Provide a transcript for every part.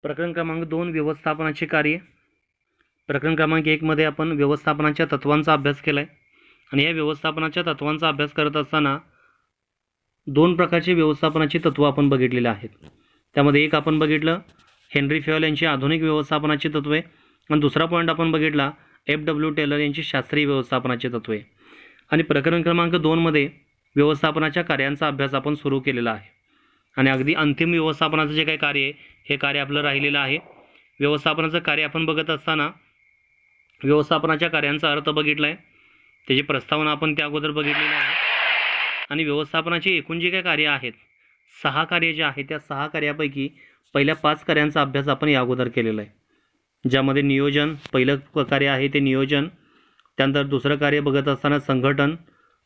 प्रकरण क्रमांक 2 व्यवस्थापनाची कार्ये. प्रकरण क्रमांक 1 मध्ये आपण व्यवस्थापनाच्या तत्वांचा अभ्यास केला आहे आणि या व्यवस्थापनाच्या तत्वांचा अभ्यास करत असताना दोन प्रकारचे व्यवस्थापनाची तत्व आपण बघितलेले आहेत. त्यामध्ये एक आपण बघितलं हेनरी फेयल यांची आधुनिक व्यवस्थापनाची तत्वे आणि दुसरा पॉईंट आपण बघितला F.W. टेलर यांची शास्त्रीय व्यवस्थापनाची तत्वे. आणि प्रकरण क्रमांक 2 मध्ये व्यवस्थापनाच्या कार्यांचा अभ्यास आपण सुरू केलेला आहे आणि अगदी अंतिम व्यवस्थापनाचं जे काही कार्य आहे हे कार्य आपलं राहिलेलं आहे. व्यवस्थापनाचं कार्य आपण बघत असताना व्यवस्थापनाच्या कार्यांचा अर्थ बघितला आहे, त्याची प्रस्तावना आपण त्या अगोदर बघितलेली आहे आणि व्यवस्थापनाची एकूण जी काही कार्य आहेत 6 कार्य जे आहेत त्या 6 कार्यापैकी पहिल्या 5 कार्यांचा अभ्यास आपण या अगोदर केलेला आहे, ज्यामध्ये नियोजन पहिलं कार्य आहे ते नियोजन, त्यानंतर दुसरं कार्य बघत असताना संघटन,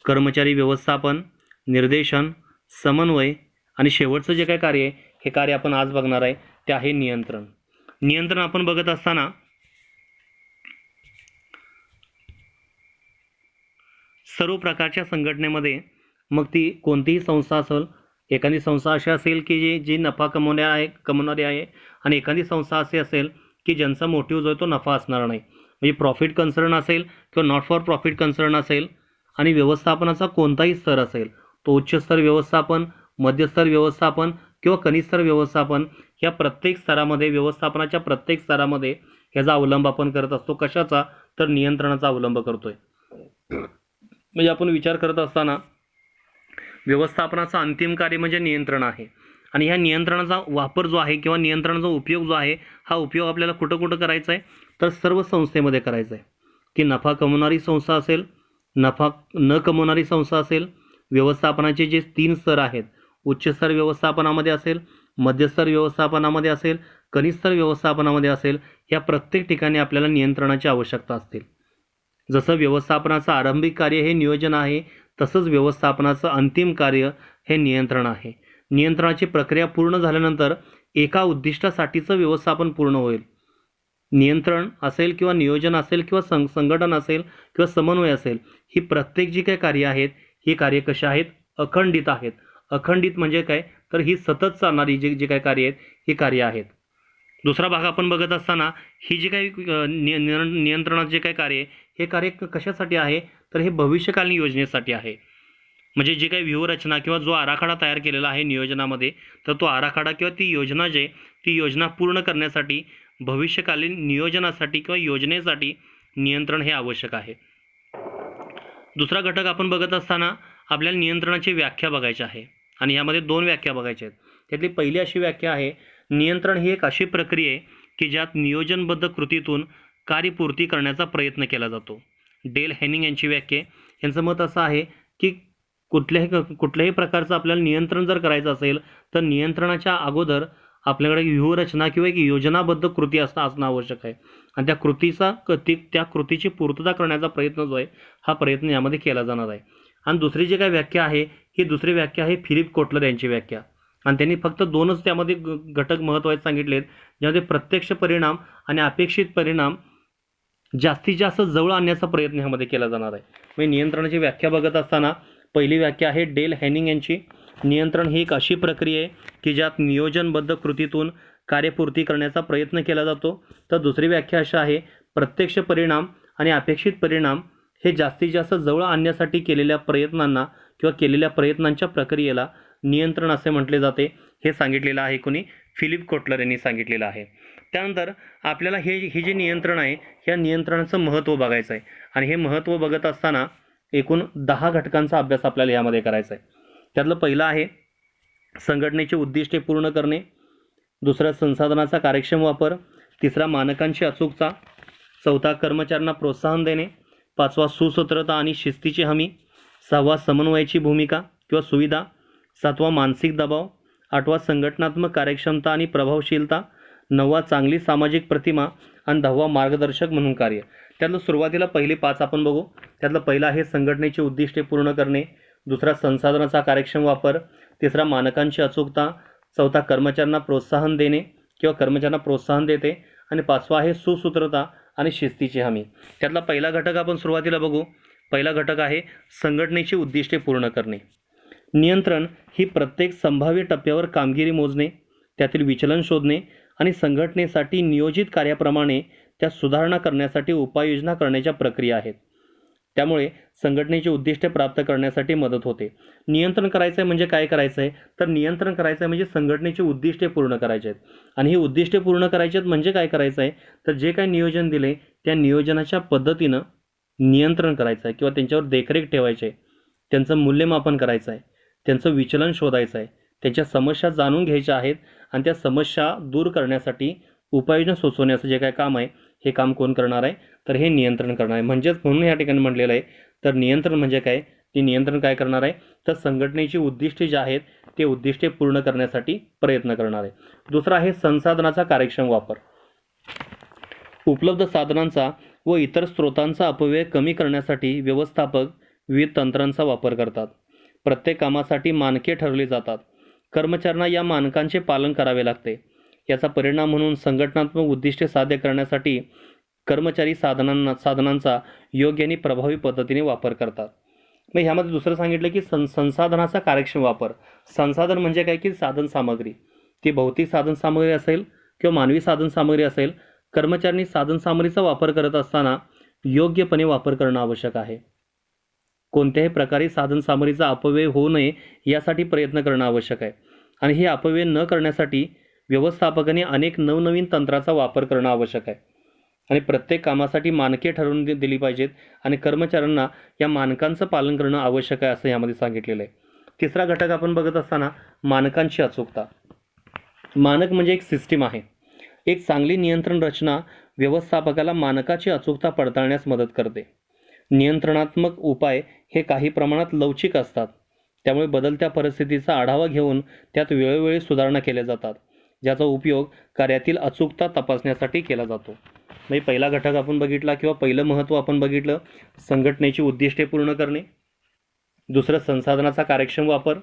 कर्मचारी व्यवस्थापन, निर्देशन, समन्वय आणि शेवटचं जे काही कार्य आहे हे कार्य आपण आज बघणार आहे ते आहे नियंत्रण. नियंत्रण आपण बघत असताना सर्व प्रकारच्या संघटनेमध्ये मग ती कोणतीही संस्था असेल, एखादी संस्था अशी असेल की जी नफा कमवणारी आहे आणि एखादी संस्था अशी असेल की ज्यांचा मोटिव्ह जो आहे तो नफा असणार नाही, म्हणजे प्रॉफिट कन्सर्न असेल किंवा नॉट फॉर प्रॉफिट कन्सर्न असेल आणि व्यवस्थापनाचा कोणताही स्तर असेल, तो उच्च स्तर व्यवस्थापन, मध्यस्तर व्यवस्थापन किंवा कनिष्ठ स्तर व्यवस्थापन, या प्रत्येक स्तरामध्ये व्यवस्थापनाच्या प्रत्येक स्तरामध्ये ह्याचा अवलंब आपण करत असतो. कशाचा? तर नियंत्रणाचा अवलंब करतोय. म्हणजे आपण विचार करत असताना व्यवस्थापनाचा अंतिम कार्य म्हणजे नियंत्रण आहे आणि ह्या नियंत्रणाचा वापर जो आहे किंवा नियंत्रणाचा उपयोग जो आहे हा उपयोग आपल्याला कुठं कुठं करायचा आहे तर सर्व संस्थेमध्ये करायचा आहे. ती नफा कमवणारी संस्था असेल, नफा न कमवणारी संस्था असेल, व्यवस्थापनाचे जे 3 स्तर आहेत, उच्च स्तर व्यवस्थापनामध्ये असेल, मध्यस्तर व्यवस्थापनामध्ये असेल, कनिष्ठ स्तर व्यवस्थापनामध्ये असेल, या प्रत्येक ठिकाणी आपल्याला नियंत्रणाची आवश्यकता असते. जसं व्यवस्थापनाचं आरंभिक कार्य हे नियोजन आहे, तसंच व्यवस्थापनाचं अंतिम कार्य हे नियंत्रण आहे. नियंत्रणाची प्रक्रिया पूर्ण झाल्यानंतर एका उद्दिष्टासाठीचं व्यवस्थापन पूर्ण होईल. नियंत्रण असेल किंवा नियोजन असेल किंवा संघटन असेल किंवा समन्वय असेल, ही प्रत्येक जी काही कार्य आहेत ही कार्य कशी आहेत? अखंडित आहेत. अखंडित म्हणजे काय? तर ही सतत चालणारी जी काही कार्य आहेत ही कार्य आहेत. दुसरा भाग आपण बघत असताना ही जी काही नियंत्रणाचे जे काही कार्य आहे हे कार्य कशासाठी आहे तर हे भविष्यकालीन योजनेसाठी आहे. म्हणजे जी काही व्यूहरचना किंवा जो आराखडा तयार केलेला आहे नियोजनामध्ये, तर तो आराखडा किंवा ती योजना ती योजना पूर्ण करण्यासाठी भविष्यकालीन नियोजनासाठी किंवा योजनेसाठी नियंत्रण हे आवश्यक आहे. दुसरा घटक आपण बघत असताना आपल्याला नियंत्रणाची व्याख्या बघायची आहे आणि यामध्ये 2 व्याख्या बघायच्या आहेत. त्यातली पहिली अशी व्याख्या आहे, नियंत्रण ही एक अशी प्रक्रिया आहे की ज्यात नियोजनबद्ध कृतीतून कार्यपूर्ती करण्याचा प्रयत्न केला जातो. डेल हेनिंग यांची व्याख्या आहे. यांचं मत असं आहे की कुठल्याही प्रकारचं आपल्याला नियंत्रण जर करायचं असेल तर नियंत्रणाच्या अगोदर आपल्याकडे व्यूहरचना किंवा एक योजनाबद्ध कृती असणं आवश्यक आहे आणि त्या कृतीची पूर्तता करण्याचा प्रयत्न जो आहे हा प्रयत्न यामध्ये केला जाणार आहे. आणि दुसरी जी काही व्याख्या आहे ही दुसरी व्याख्या आहे फिलिप कोटलर यांची व्याख्या आणि त्यांनी फक्त 2च त्यामध्ये घटक महत्त्वाचे सांगितलेत, ज्यामध्ये प्रत्यक्ष परिणाम आणि अपेक्षित परिणाम जास्तीत जास्त जवळ आणण्याचा प्रयत्न ह्यामध्ये केला जाणार आहे. म्हणजे नियंत्रणाची व्याख्या बघत असताना पहिली व्याख्या आहे डेल हेनिंग यांची, नियंत्रण ही एक अशी प्रक्रिया आहे की ज्यात नियोजनबद्ध कृतीतून कार्यपूर्ती करण्याचा प्रयत्न केला जातो. तर दुसरी व्याख्या अशी आहे, प्रत्यक्ष परिणाम आणि अपेक्षित परिणाम हे जास्तीत जास्त जवळ आणण्यासाठी केलेल्या प्रयत्नांना किंवा केलेल्या प्रयत्नांच्या प्रक्रियेला नियंत्रण असे म्हटले जाते. हे सांगितलेलं आहे कोणी? फिलिप कोटलर यांनी सांगितलेलं आहे. त्यानंतर आपल्याला हे जे नियंत्रण आहे ह्या नियंत्रणाचं महत्त्व बघायचं आहे आणि हे महत्त्व बघत असताना एकूण 10 घटकांचा अभ्यास आपल्याला यामध्ये करायचा आहे. त्यातलं पहिलं आहे संघटनेची उद्दिष्टे पूर्ण करणे, दुसरा संसाधनाचा कार्यक्षम वापर, तिसरा मानकांची अचूकता, चौथा कर्मचाऱ्यांना प्रोत्साहन देणे, पाचवा सुसूत्रता आणि शिस्तीची हमी, सहावा समन्वयाची भूमिका किंवा सुविधा, सातवा मानसिक दबाव, आठवा संघटनात्मक कार्यक्षमता आणि प्रभावशीलता, नववा चांगली सामाजिक प्रतिमा आणि 10वा मार्गदर्शक म्हणून कार्य. त्यातलं सुरुवातीला पहिले 5 आपण बघू. त्यातलं पहिलं आहे संघटनेची उद्दिष्टे पूर्ण करणे, दुसरा संसाधनाचा कार्यक्षम वापर, तिसरा मानकांची अचूकता, चौथा कर्मचाऱ्यांना प्रोत्साहन देणे किंवा कर्मचाऱ्यांना प्रोत्साहन देते आणि पाचवा आहे सुसूत्रता आणि शिस्तीची हमी. त्यातला पहिला घटक आपण सुरुवातीला बघू. पहिला घटक आहे संघटनेची उद्दिष्टे पूर्ण करणे. नियंत्रण ही प्रत्येक संभाव्य टप्प्यावर कामगिरी मोजणे, त्यातील विचलन शोधणे आणि संघटनेसाठी नियोजित कार्याप्रमाणे त्या सुधारणा करण्यासाठी उपाययोजना करण्याच्या प्रक्रिया आहेत. त्यामुळे संघटनेची उद्दिष्टे प्राप्त करण्यासाठी मदत होते. नियंत्रण करायचं आहे म्हणजे काय करायचं आहे, तर नियंत्रण करायचं आहे म्हणजे संघटनेची उद्दिष्टे पूर्ण करायची आहेत. आणि ही उद्दिष्टे पूर्ण करायची आहेत म्हणजे काय करायचं आहे, तर जे काही नियोजन दिले त्या नियोजनाच्या पद्धतीनं नियंत्रण करायचं आहे किंवा त्यांच्यावर देखरेख ठेवायची आहे, त्यांचं मूल्यमापन करायचं आहे, त्यांचं विचलन शोधायचं आहे, त्यांच्या समस्या जाणून घ्यायच्या आहेत आणि त्या समस्या दूर करण्यासाठी उपाययोजना सुचवण्याचं जे काय काम आहे हे काम कोण करणार आहे, तर हे नियंत्रण करणार आहे. म्हणजेच म्हणून या ठिकाणी म्हटलेलं आहे, तर नियंत्रण म्हणजे काय, ती नियंत्रण काय करणार आहे, तर संघटनेची उद्दिष्टे जी आहेत ते उद्दिष्टे पूर्ण करण्यासाठी प्रयत्न करणार आहे. दुसरा आहे संसाधनाचा कार्यक्षम वापर. उपलब्ध साधनांचा व इतर स्रोतांचा अपव्यय कमी करण्यासाठी व्यवस्थापक विविध तंत्रांचा वापर करतात. प्रत्येक कामासाठी मानके ठरवली जातात. कर्मचाऱ्यांना या मानकांचे पालन करावे लागते. याचा परिणाम म्हणून संघटनात्मक उद्दिष्टे साध्य करण्यासाठी कर्मचारी साधनांचा योग्य आणि प्रभावी पद्धतीने वापर करतात. मग ह्यामध्ये दुसरं सांगितलं की संसाधनाचा कार्यक्षम वापर. संसाधन म्हणजे काय की साधन सामग्री, ती भौतिक साधन सामग्री असेल किंवा मानवी साधन सामग्री असेल. कर्मचाऱ्यांनी साधन सामग्रीचा वापर करत असताना योग्यपणे वापर करणं आवश्यक आहे. कोणत्याही प्रकारे साधन सामग्रीचा अपव्यय होऊ नये यासाठी प्रयत्न करणं आवश्यक आहे. आणि हे अपव्यय न करण्यासाठी व्यवस्थापकाने अनेक नवनवीन तंत्राचा वापर करणं आवश्यक आहे. आणि प्रत्येक कामासाठी मानके ठरवून दिली पाहिजेत आणि कर्मचाऱ्यांना या मानकांचं पालन करणं आवश्यक आहे असं यामध्ये सांगितलेलं आहे. तिसरा घटक आपण बघत असताना मानकांची अचूकता. मानक म्हणजे एक सिस्टीम आहे. एक चांगली नियंत्रण रचना व्यवस्थापकाला मानकाची अचूकता पडताळण्यास मदत करते. नियंत्रणात्मक उपाय हे काही प्रमाणात लवचिक असतात, त्यामुळे बदलत्या परिस्थितीचा आढावा घेऊन त्यात वेळोवेळी सुधारणा केल्या जातात, ज्याचा उपयोग कार्यातील अचूकता तपासण्यासाठी केला जातो. म्हणजे पहिला घटक आपण बघितला किंवा पहिलं महत्त्व आपण बघितलं, संघटनेची उद्दिष्टे पूर्ण करणे. दुसरं संसाधनाचा कार्यक्षम वापर.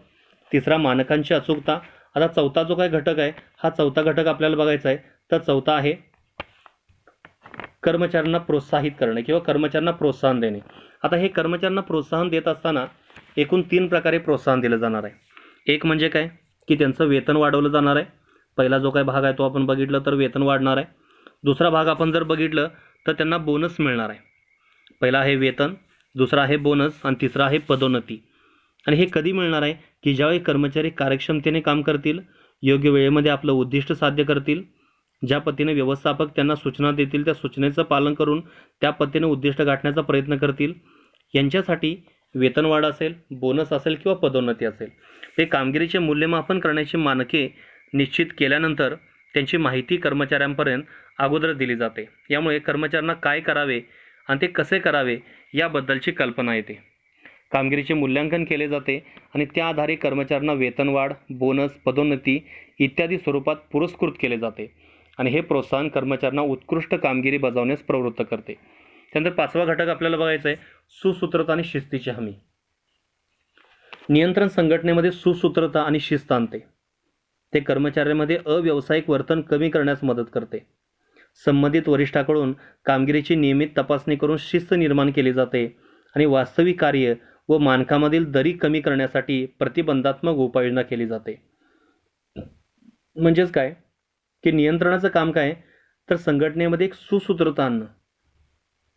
तिसरा मानकांची अचूकता. आता चौथा जो काही घटक आहे, हा चौथा घटक आपल्याला बघायचा आहे. तर चौथा आहे कर्मचाऱ्यांना प्रोत्साहित करणे किंवा कर्मचाऱ्यांना प्रोत्साहन देणे. आता हे कर्मचाऱ्यांना प्रोत्साहन देत असताना एकूण 3 प्रकारे प्रोत्साहन दिलं जाणार आहे. एक म्हणजे काय की त्यांचं वेतन वाढवलं जाणार आहे. पहिला जो काही भाग आहे तो आपण बघितलं तर वेतन वाढणार आहे. दुसरा भाग आपण जर बघितलं तर त्यांना बोनस मिळणार आहे. पहिला आहे वेतन, दुसरा आहे बोनस आणि तिसरा आहे पदोन्नती. आणि हे कधी मिळणार आहे की ज्यावेळी कर्मचारी कार्यक्षमतेने काम करतील, योग्य वेळेमध्ये आपलं उद्दिष्ट साध्य करतील, ज्या पद्धतीने व्यवस्थापक त्यांना सूचना देतील त्या सूचनेचं पालन करून त्या पद्धतीने उद्दिष्ट गाठण्याचा प्रयत्न करतील, यांच्यासाठी वेतनवाढ असेल, बोनस असेल किंवा पदोन्नती असेल. हे कामगिरीचे मूल्यमापन करण्याची मानके निश्चित केल्यानंतर त्यांची माहिती कर्मचाऱ्यांपर्यंत अगोदर दिली जाते. यामुळे कर्मचाऱ्यांना काय करावे आणि ते कसे करावे याबद्दलची कल्पना येते. कामगिरीचे मूल्यांकन केले जाते आणि त्या आधारे कर्मचाऱ्यांना वेतनवाढ, बोनस, पदोन्नती इत्यादी स्वरूपात पुरस्कृत केले जाते आणि हे प्रोत्साहन कर्मचाऱ्यांना उत्कृष्ट कामगिरी बजावण्यास प्रवृत्त करते. त्यानंतर पाचवा घटक आपल्याला बघायचा आहे, सुसूत्रता आणि शिस्तीची हमी. नियंत्रण संघटनेमध्ये सुसूत्रता आणि शिस्त आणते. ते कर्मचाऱ्यांमध्ये अव्यावसायिक वर्तन कमी करण्यास मदत करते. संबंधित वरिष्ठाकडून कामगिरीची नियमित तपासणी करून शिस्त निर्माण केली जाते आणि वास्तविक कार्य व मानकामधील दरी कमी करण्यासाठी प्रतिबंधात्मक उपाययोजना केली जाते. म्हणजेच काय की नियंत्रणाचं काम काय, तर संघटनेमध्ये एक सुसूत्रता आणणं,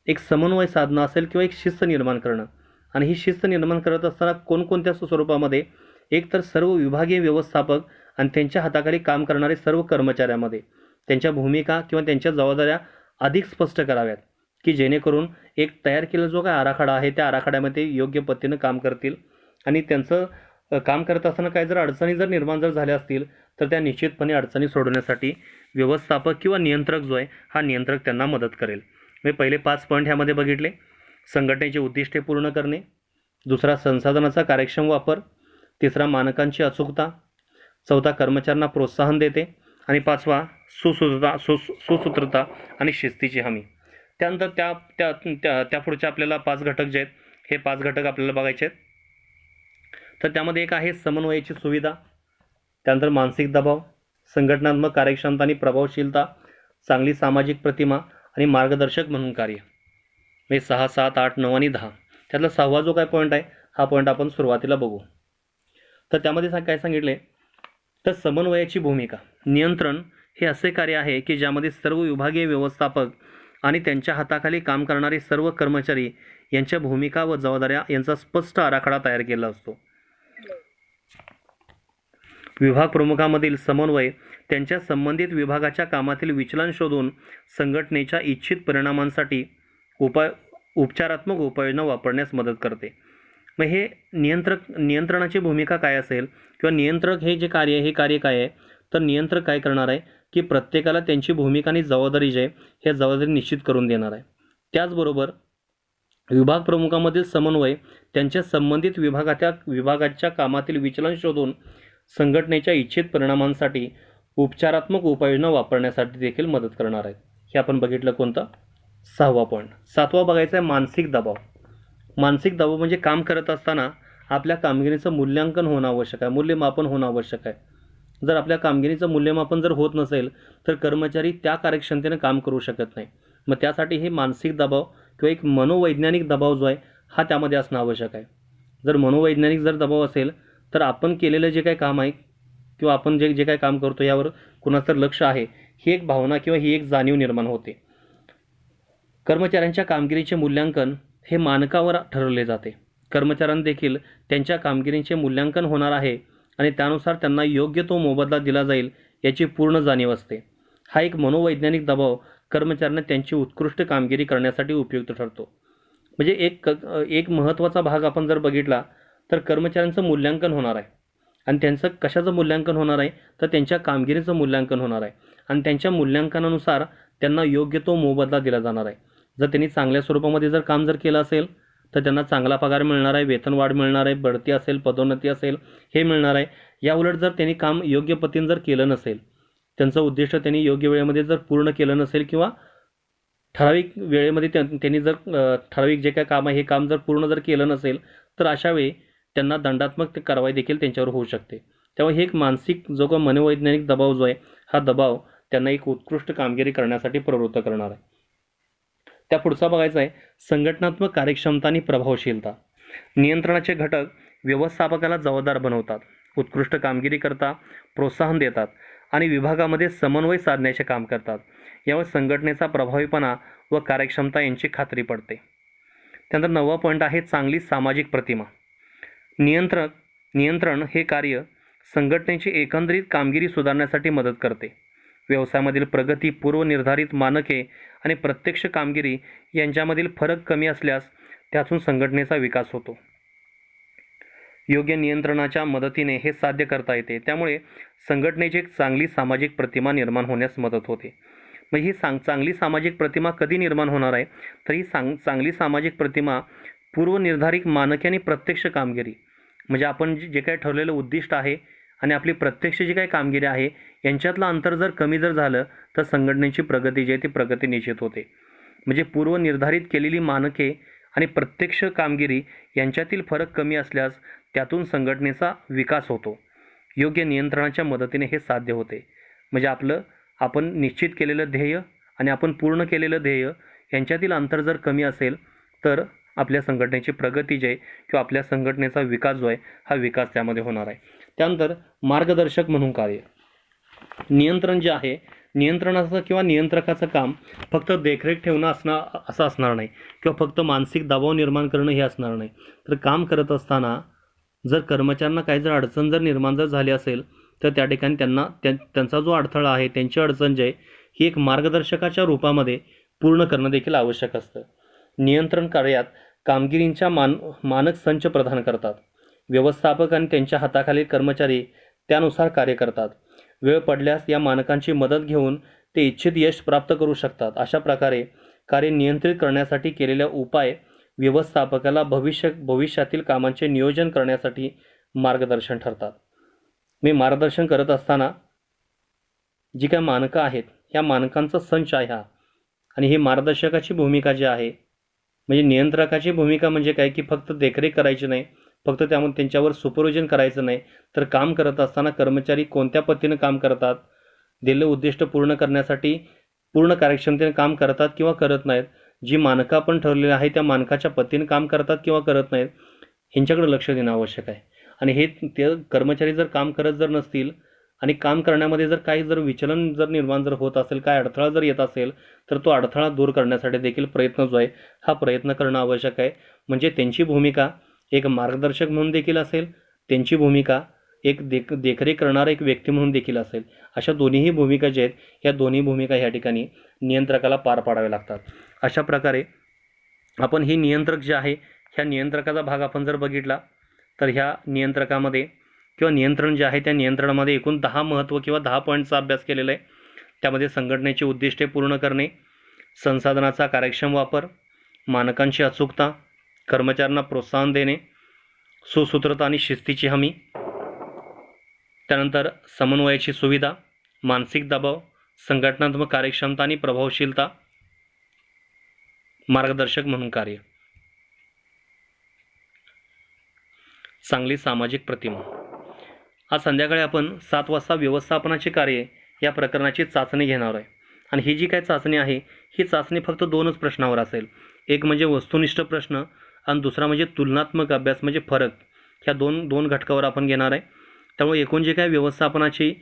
एक समन्वय साधणं असेल किंवा एक शिस्त निर्माण करणं. आणि ही शिस्त निर्माण करत असताना कोणकोणत्या स्वरूपामध्ये, एक तर सर्व विभागीय व्यवस्थापक आणि त्यांच्या हाताखाली काम करणारे सर्व कर्मचाऱ्यांमध्ये त्यांच्या भूमिका किंवा त्यांच्या जबाबदाऱ्या अधिक स्पष्ट कराव्यात, की जेणेकरून एक तयार केलेला जो काय आराखडा आहे त्या आराखड्यामध्ये योग्य पद्धतीनं काम करतील. आणि त्यांचं काम करत असताना काही जर अडचणी जर निर्माण झाल्या असतील तर त्या निश्चितपणे अडचणी सोडवण्यासाठी व्यवस्थापक किंवा नियंत्रक जो आहे हा नियंत्रक त्यांना मदत करेल. मी पहिले 5 पॉईंट ह्यामध्ये बघितले. संघटनेची उद्दिष्टे पूर्ण करणे, दुसरा संसाधनाचा कार्यक्षम वापर, तिसरा मानकांची अचूकता, चौथा कर्मचाऱ्यांना प्रोत्साहन देते आणि पाचवा सुसूत्रता आणि शिस्तीची हमी. त्यानंतर त्या त्या त्या त्या पुढचे आपल्याला 5 घटक जे आहेत हे 5 घटक आपल्याला बघायचे आहेत. तर त्यामध्ये एक आहे समन्वयाची सुविधा, त्यानंतर मानसिक दबाव, संघटनात्मक कार्यक्षमता आणि प्रभावशीलता, चांगली सामाजिक प्रतिमा आणि मार्गदर्शक म्हणून कार्य. म्हणजे 6, 7, 8, 9 आणि 10. त्यातला 6वा जो काय पॉईंट आहे हा पॉईंट आपण सुरुवातीला बघू. तर त्यामध्ये काय सांगितले, तर समन्वयाची भूमिका. नियंत्रण हे असे कार्य आहे की ज्यामध्ये सर्व विभागीय व्यवस्थापक आणि त्यांच्या हाताखाली काम करणारे सर्व कर्मचारी यांच्या भूमिका व जबाबदाऱ्या यांचा स्पष्ट आराखडा तयार केला असतो. विभाग प्रमुखांमधील समन्वय त्यांच्या संबंधित विभागाच्या कामातील विचलन शोधून संघटनेच्या इच्छित परिणामांसाठी उपचारात्मक उपाययोजना वापरण्यास मदत करते. मग हे नियंत्रणाची भूमिका काय असेल किंवा नियंत्रक हे जे कार्य आहे हे कार्य काय आहे, तर नियंत्रक काय करणार आहे की प्रत्येकाला त्यांची भूमिका आणि जबाबदारी जी आहे हे जबाबदारी निश्चित करून देणार आहे. त्याचबरोबर विभाग प्रमुखांमधील समन्वय त्यांच्या संबंधित विभागाच्या कामातील विचलन शोधून संघटनेच्या इच्छित परिणामांसाठी उपचारात्मक उपाययोजना वापरण्यासाठी देखील मदत करणार आहेत. हे आपण बघितलं कोणतं 6वा पॉईंट. 7वा बघायचा आहे मानसिक दबाव. मानसिक दबाव म्हणजे काम करत असताना आपल्या कामगिरीचं मूल्यांकन होणं आवश्यक आहे, मूल्यमापन होणं आवश्यक आहे. जर आपल्या कामगिरीचं मूल्यमापन जर होत नसेल तर कर्मचारी त्या कार्यक्षमतेने काम करू शकत नाही. मग त्यासाठी हे मानसिक दबाव किंवा एक मनोवैज्ञानिक दबाव जो आहे हा त्यामध्ये असणं आवश्यक आहे. जर मनोवैज्ञानिक जर दबाव असेल तर आपण केलेलं जे काही काम आहे किंवा आपण जे काही काम करतो यावर कुणाचं तर लक्ष आहे, ही एक भावना किंवा ही एक जाणीव निर्माण होते. कर्मचाऱ्यांच्या कामगिरीचे मूल्यांकन हे मानकावर ठरवले जाते. कर्मचाऱ्यांना देखील त्यांच्या कामगिरीचे मूल्यांकन होणार आहे आणि त्यानुसार त्यांना योग्य तो मोबदला दिला जाईल याची पूर्ण जाणीव असते. हा एक मनोवैज्ञानिक दबाव कर्मचाऱ्यांना त्यांची उत्कृष्ट कामगिरी करण्यासाठी उपयुक्त ठरतो. म्हणजे एक महत्त्वाचा भाग आपण जर बघितला तर कर्मचाऱ्यांचं मूल्यांकन होणार आहे आणि त्यांचं कशाचं मूल्यांकन होणार आहे, तर त्यांच्या कामगिरीचं मूल्यांकन होणार आहे आणि त्यांच्या मूल्यांकनानुसार त्यांना योग्य तो मोबदला दिला जाणार आहे. जर त्यांनी चांगल्या स्वरूपामध्ये जर काम जर केलं असेल तर त्यांना चांगला पगार मिळणार आहे, वेतनवाढ मिळणार आहे, बढती असेल, पदोन्नती असेल, हे मिळणार आहे. या उलट जर त्यांनी काम योग्य पद्धतीने जर केलं नसेल, त्यांचं उद्दिष्ट त्यांनी योग्य वेळेमध्ये जर पूर्ण केलं नसेल किंवा ठराविक वेळेमध्ये त्यांनी जर ठराविक जे काय काम आहे हे काम जर पूर्ण जर केलं नसेल तर अशा वेळी त्यांना दंडात्मक कारवाई देखील त्यांच्यावर होऊ शकते. त्यामुळे हे एक मानसिक जो काही मनोवैज्ञानिक दबाव जो आहे हा दबाव त्यांना एक उत्कृष्ट कामगिरी करण्यासाठी प्रवृत्त करणार आहे. त्या पुढचा बघायचा आहे संघटनात्मक कार्यक्षमता आणि प्रभावशीलता. नियंत्रणाचे घटक व्यवस्थापकाला जबाबदार बनवतात, उत्कृष्ट कामगिरी करता प्रोत्साहन देतात आणि विभागामध्ये समन्वय साधण्याचे काम करतात. यामुळे संघटनेचा प्रभावीपणा व कार्यक्षमता यांची खात्री पडते. त्यानंतर 9वा पॉईंट आहे चांगली सामाजिक प्रतिमा. नियंत्रण हे कार्य संघटनेची एकंदरीत कामगिरी सुधारण्यासाठी मदत करते. व्यवसायामधील प्रगती, पूर्वनिर्धारित मानके आणि प्रत्यक्ष कामगिरी यांच्यामधील फरक कमी असल्यास त्यातून संघटनेचा विकास होतो. योग्य नियंत्रणाच्या मदतीने हे साध्य करता येते. त्यामुळे संघटनेची एक चांगली सामाजिक प्रतिमा निर्माण होण्यास मदत होते. मग ही चांगली सामाजिक प्रतिमा कधी निर्माण होणार आहे, तर ही चांगली सामाजिक प्रतिमा पूर्वनिर्धारित मानके आणि प्रत्यक्ष कामगिरी म्हणजे आपण जे काही ठरलेलं उद्दिष्ट आहे आणि आपली प्रत्यक्ष जी काही कामगिरी आहे यांच्यातलं अंतर जर कमी जर झालं तर संघटनेची प्रगती जी आहे ती प्रगती निश्चित होते. म्हणजे पूर्वनिर्धारित केलेली मानके आणि प्रत्यक्ष कामगिरी यांच्यातील फरक कमी असल्यास त्यातून संघटनेचा विकास होतो. योग्य नियंत्रणाच्या मदतीने हे साध्य होते. म्हणजे आपण निश्चित केलेलं ध्येय आणि आपण पूर्ण केलेलं ध्येय यांच्यातील अंतर जर कमी असेल तर आपल्या संघटनेची प्रगती जी आहे किंवा आपल्या संघटनेचा विकास जो आहे हा विकास त्यामध्ये होणार आहे. त्यानंतर मार्गदर्शक म्हणून कार्य. नियंत्रण जे आहे, नियंत्रणाचं किंवा नियंत्रकाचं काम फक्त देखरेख ठेवणं असं असणार नाही किंवा फक्त मानसिक दबाव निर्माण करणं हे असणार नाही. तर काम करत असताना जर कर्मचाऱ्यांना काही जर अडचण जर निर्माण जर झाली असेल तर त्या ठिकाणी त्यांचा जो अडथळा आहे, त्यांची अडचण जी आहे ही एक मार्गदर्शकाच्या रूपामध्ये पूर्ण करणं देखील आवश्यक असतं. नियंत्रण कार्यात कामगिरींच्या मानक संच प्रदान करतात. व्यवस्थापक आणि त्यांच्या हाताखालील कर्मचारी त्यानुसार कार्य करतात. वेळ पडल्यास या मानकांची मदत घेऊन ते इच्छित यश प्राप्त करू शकतात. अशा प्रकारे कार्य नियंत्रित करण्यासाठी केलेले उपाय व्यवस्थापकाला भविष्यातील कामांचे नियोजन करण्यासाठी मार्गदर्शन ठरतात. मी मार्गदर्शन करत असताना जी काही मानकं आहेत ह्या मानकांचा संच आहे हा, आणि ही मार्गदर्शकाची भूमिका जी आहे म्हणजे नियंत्रकाची भूमिका म्हणजे काय की फक्त देखरेख करायची नाही, फक्त त्यामध्ये त्यांच्यावर सुपरविजन करायचं नाही, तर काम करत असताना कर्मचारी कोणत्या पद्धतीने काम करतात, दिलेलं उद्दिष्ट पूर्ण करण्यासाठी पूर्ण कार्यक्षमतेने काम करतात किंवा करत नाहीत, जी मानकं आपण ठरलेली आहे त्या मानकाच्या पद्धतीने काम करतात किंवा करत नाहीत, ह्यांच्याकडे लक्ष देणं आवश्यक आहे. आणि हे ते कर्मचारी जर काम करत जर नसतील आणि काम करण्यामध्ये जर काही जर विचलन जर निर्माण जर होत असेल, काय अडथळा जर येत असेल, तर तो अडथळा दूर करण्यासाठी देखील प्रयत्न जो आहे हा प्रयत्न करणं आवश्यक आहे. म्हणजे त्यांची भूमिका एक मार्गदर्शक म्हणून देखील असेल, त्यांची भूमिका एक देखरेख करणारा एक व्यक्ती म्हणून देखील असेल. अशा दोन्हीही भूमिका ज्या आहेत या दोन्ही भूमिका ह्या ठिकाणी नियंत्रकाला पार पाडाव्या लागतात. अशा प्रकारे आपण ही नियंत्रक जे आहे ह्या नियंत्रकाचा भाग आपण जर बघितला तर ह्या नियंत्रकामध्ये किंवा नियंत्रण जे आहे त्या नियंत्रणामध्ये एकूण 10 महत्त्व किंवा 10 पॉईंटचा अभ्यास केलेला आहे. त्यामध्ये संघटनेची उद्दिष्टे पूर्ण करणे, संसाधनाचा कार्यक्षम वापर, मानकांची अचूकता, कर्मचाऱ्यांना प्रोत्साहन देणे, सुसूत्रता आणि शिस्तीची हमी, त्यानंतर समन्वयाची सुविधा, मानसिक दबाव, संघटनात्मक कार्यक्षमता आणि प्रभावशीलता, मार्गदर्शक म्हणून कार्य, चांगली सामाजिक प्रतिमा. आज संध्याकाळी आपण 7 वाजता व्यवस्थापनाची कार्ये या प्रकरणाची चाचणी घेणार आहे. आणि ही जी काय चाचणी आहे ही चाचणी फक्त 2च प्रश्नावर असेल. एक म्हणजे वस्तुनिष्ठ प्रश्न आणि दुसरा म्हणजे तुलनात्मक अभ्यास म्हणजे फरक. ह्या दोन घटकावर आपण घेणार आहे. त्यामुळे एकूण जे काय व्यवस्थापनाची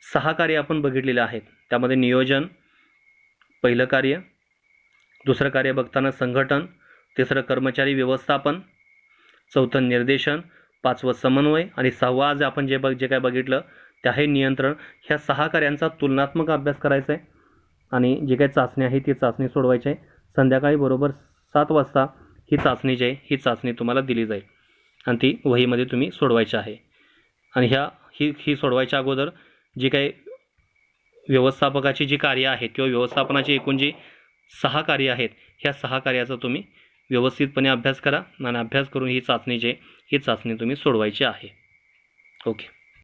6 कार्य आपण बघितलेले आहेत त्यामध्ये नियोजन पहिलं कार्य, दुसरं कार्य बघताना संघटन, तिसरं कर्मचारी व्यवस्थापन, चौथं निर्देशन, 5वं समन्वय आणि 6वं आज आपण जे काय बघितलं ते आहे नियंत्रण. ह्या 6 कार्यांचा तुलनात्मक अभ्यास करायचा आहे आणि जी काही चाचणी आहे ती चाचणी सोडवायची आहे. संध्याकाळी बरोबर 7 वाजता ही चाचणी जी आहे ही चाचणी तुम्हाला दिली जाईल आणि ती वहीमध्ये तुम्ही सोडवायची आहे. आणि ही सोडवायच्या अगोदर जी काही व्यवस्थापकाची जी कार्य आहेत किंवा व्यवस्थापनाची एकूण जी 6 कार्य आहेत ह्या 6 कार्याचा तुम्ही व्यवस्थितपणे अभ्यास करा आणि अभ्यास करून ही चाचणी जी आहे ही चाचणी तुम्ही सोडवायची आहे. ओके.